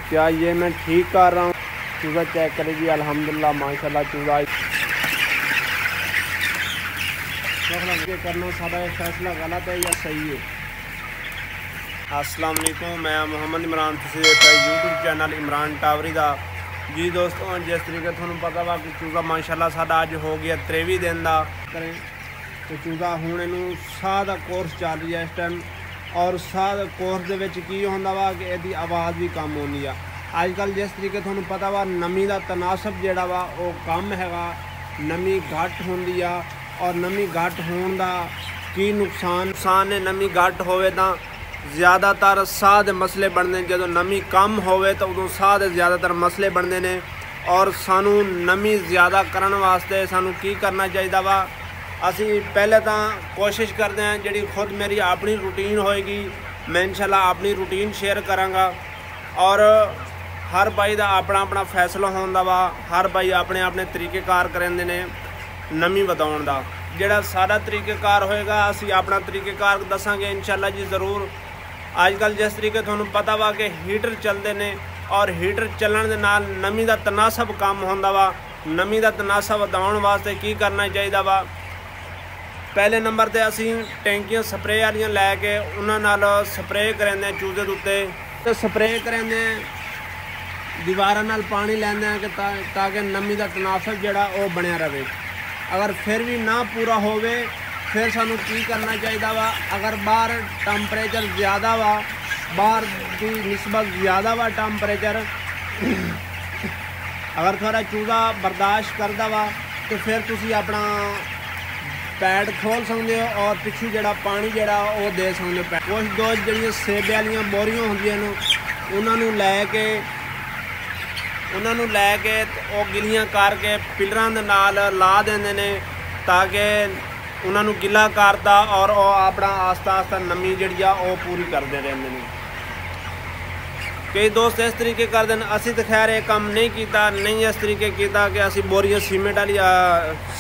क्या ये मैं ठीक कर रहा हूँ? चूज़ा चेक करें जी, अल्हम्दुलिल्लाह माशाल्लाह चूज़ा करना सारा फैसला गलत है या सही है। अस्सलाम वालेकुम, मैं मोहम्मद इमरान, यूट्यूब चैनल इमरान टावरी का जी। दोस्तों जिस तरीके थोड़ा पता वा कि चूज़ा माशाल्लाह साडा अज हो गया 23 दिन का करें तो चूज़ा हुण इनू साह का कोर्स चल रही है इस टाइम। और साह कोर्स दे विच की होंदा वा कि इहदी आवाज़ भी कम होंदी आ। अजकल जिस तरीके थोड़ा पता वा नमी का तनासब जिहड़ा वा वो कम हैगा, नमी घट होंदी आ। और नमी घट होने का की नुकसान है, नमी घट होवे तां ज़्यादातर साह के मसले बनते हैं। जो नमी कम होवे तो उदों साह के ज़्यादातर मसले बनते हैं। और सानू नमी ज़्यादा करने वास्ते सानू की करना चाहिए वा, असी पहले तो कोशिश करते हैं जी खुद मेरी अपनी रूटीन होएगी, मैं इंशाल्लाह अपनी रूटीन शेयर कराँगा। और हर भाई का अपना अपना फैसला होंदा वा, हर भाई अपने अपने तरीक़ेकार करेंदे ने नमी वधाउण दा। जिहड़ा साडा तरीक़ेकार होएगा असी अपना तरीक़ेकार दसांगे इंशाल्लाह जी ज़रूर। अजकल जिस तरीके तुहानू पता वा कि हीटर चलते हैं और हीटर चलण दे नाल नमी का तनासब कम होंदा वा। नमी का तनासब वधाउण वास्ते की करना चाहिए वा, पहले नंबर पर असी टैंकियां स्प्रे वालियां लैके उन्हां नाल स्प्रे करांदे चूज़े दे उत्ते ते स्प्रे करांदे दीवारां नाल पानी लैंदे कि ताकि नमी का तनासब जिहड़ा वो बनिया रहे। अगर फिर भी ना पूरा होवे फिर सानू की करना चाहिए वा, अगर बाहर टैंपरेचर ज़्यादा वा, बाहर की निस्बत ज़्यादा वा टैंपरेचर, अगर थोड़ा चूज़ा बर्दाश्त करता वा तो फिर तुसी अपना पैड खोल सकते हो और पिछू जड़ा पानी जड़ा वो दे सकते हो। कुछ दोस्त जड़ियाँ सेबे वाली बोरियां होंदियां उन्होंने लैके वो गिलियां करके पिलरां दे नाल ला देंदे ने ताकि उन्होंने गिला करता और वो अपना आस्ता आस्ता नमी जी वो पूरी करते रहते हैं। कई दोस्त इस तरीके करते हैं, असी तो खैर ये काम नहीं किया, नहीं इस तरीके किया कि असी बोरियां सीमेंट वाली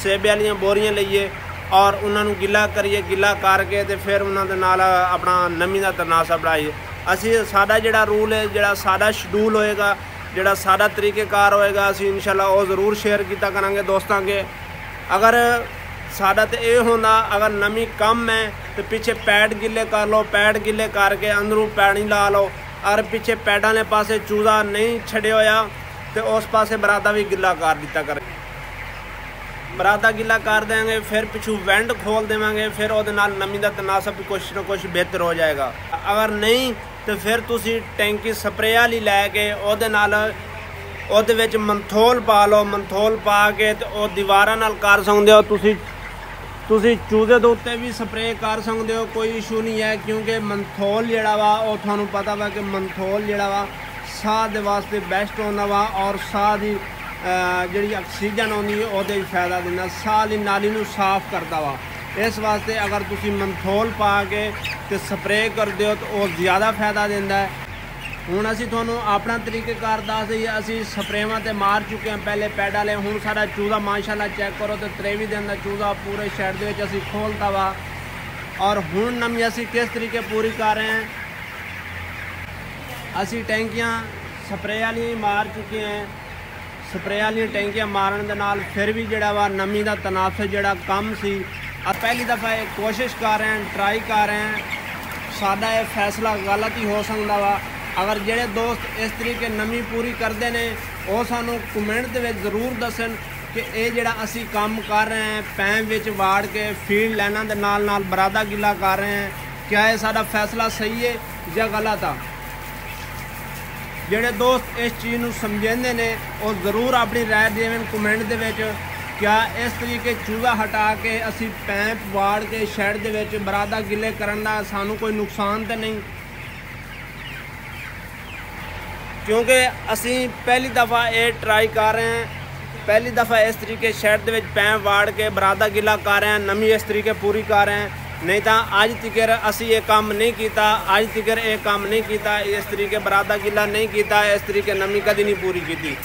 सेबे वाली बोरियां लईए और उन्होंने गिला करिए, गिला करके तो फिर उन्होंने नाल अपना नमी का तनासब बढ़ाइए। असी साडा जिहड़ा रूल है, जिहड़ा साडा शेड्यूल होएगा, जिहड़ा साडा तरीक़ेकार होएगा, असी इंशाल्लाह वो ज़रूर शेयर किया करांगे दोस्तों के। अगर साडा तो ये होंदा अगर नमी कम है तो पीछे पैड गिले कर लो, पैड गिले करके अंदरों पानी ला लो। अगर पीछे पैडा ने पासे चूज़ा नहीं छड़े होया तो उस पासे बरादा भी गिला कर दिता करें, बरादा गिला कर देंगे, फिर पिछू वेंट खोल देवांगे, फिर वो नमी का तनासब कुछ ना कुछ बेहतर हो जाएगा। अगर नहीं तो फिर तुसी टैंकी स्प्रे वाली लैके ਉਹਦੇ ਵਿੱਚ मंथोल पा लो, मंथोल पा के तो वो दीवारां नाल कर सकते हो। तुसी चूज़े दे उत्ते भी स्प्रे कर सकते हो, कोई इशू नहीं है। क्योंकि मंथोल जिहड़ा वा वो तुहानू पता वा कि मंथोल जिहड़ा वा साह दे वास्ते बेस्ट होंदा वा और साह दी जिहड़ी ऑक्सीजन आउंदी है ओहदे फायदा दिंदा, साह दी नाली नू साफ करदा वा। इस वास्ते अगर तुसी मंथोल पा के तो स्प्रे करदे हो तो वो ज़्यादा फायदा दिंदा है। हुण असी तुहानू अपना तरीक़ेकार दस दईए, असी स्प्रेवां ते मार चुके हैं पहले पैड वाले। हुण साडा चूज़ा माशाल्लाह चेक करो तो 23 दिन का चूज़ा पूरे शैड दे विच असी खोलता वा। और हुण नमी असी किस तरीके पूरी कर रहे हैं, असी टैंकियां स्प्रे वाली मार चुके हैं। स्प्रे वाली टैंकियां मारन दे नाल फिर भी जिहड़ा वा नमी का तनासब जिहड़ा कम सी। पहली दफ़ा ये कोशिश कर रहे हैं, ट्राई कर रहे हैं, साडा ये फैसला गलत ही हो सकता वा। अगर जेड़े दोस्त इस तरीके नमी पूरी करते हैं वो सानू कमेंट दे विच ज़रूर दसन कि ये जिहड़ा असी काम कर रहे हैं पैम विच वाड़ के फील्ड लाइनां दे नाल बरादा गिला कर रहे हैं, क्या ये साडा फैसला सही है या गलत आ। जेड़े दोस्त इस चीज़ नू समझेंदे ने वो ज़रूर अपनी राय देवन कमेंट दे विच। क्या इस तरीके चूज़ा हटा के असी पैंप वाड़ के शैड दे विच बरादा गिले करन दा सानू कोई नुकसान तो नहीं? क्योंकि असी पहली दफ़ा ये ट्राई कर रहे हैं, पहली दफ़ा इस तरीके शैड दे विच पैंप वाड़ के बरादा गिला कर रहे हैं, नमी इस तरीके पूरी कर रहे हैं। नहीं तो अज तक असी ये काम नहीं किया, अज तक ये काम नहीं किया, इस तरीके बरादा गिला नहीं किया, इस तरीके नमी कभी नहीं पूरी की।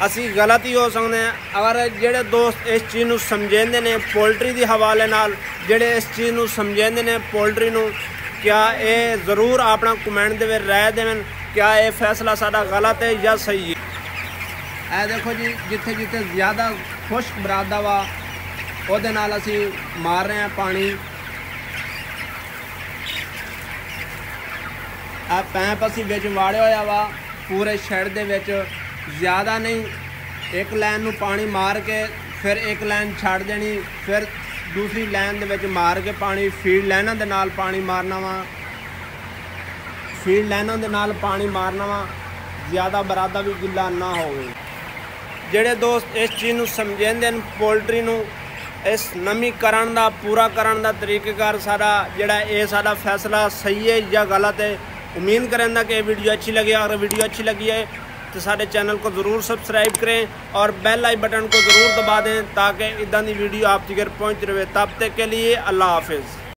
असी गलत ही हो सकते हैं। अगर जेड़े दोस्त इस चीज़ नू समझेंदे ने पोल्ट्री के हवाले नाल, जेड़े इस चीज़ नू समझेंदे ने पोल्ट्री नू, क्या ये ज़रूर अपना कमेंट दे राय देवन क्या ये फैसला साडा गलत है या सही है। ਇਹ देखो जी जिथे जिथे ज़्यादा खुश्क बरादा वा ਉਹਦੇ ਨਾਲ ਅਸੀਂ ਮਾਰ ਰਹੇ ਹਾਂ पानी। आ पैप असी विच वाड़िया होया वा पूरे शेड दे विच, ज़्यादा नहीं, एक लाइन नू पानी मार के फिर एक लाइन छड़ देनी, फिर दूसरी लाइन दे विच मार के पानी फीड लाइनां दे नाल पानी मारना वा, फीड लाइनां दे नाल पानी मारना वा, ज़्यादा बरादा भी गिला ना होवे। ਜਿਹੜੇ दोस्त इस चीज़ ਨੂੰ ਸਮਝਦੇ ਹਨ पोल्ट्री ਨੂੰ इस नमीकरण ਦਾ पूरा ਕਰਨ ਦਾ तरीक़ेकार सारा ਜਿਹੜਾ ਇਹ ਸਾਡਾ फैसला सही है या गलत है। उम्मीद करें कि वीडियो अच्छी लगी, अगर वीडियो अच्छी लगी है तो सारे चैनल को ज़रूर सब्सक्राइब करें और बेल आई बटन को ज़रूर दबा दें ताकि इदां दी वीडियो आप तक पहुँच रहे। तब तक के लिए अल्लाह हाफिज़।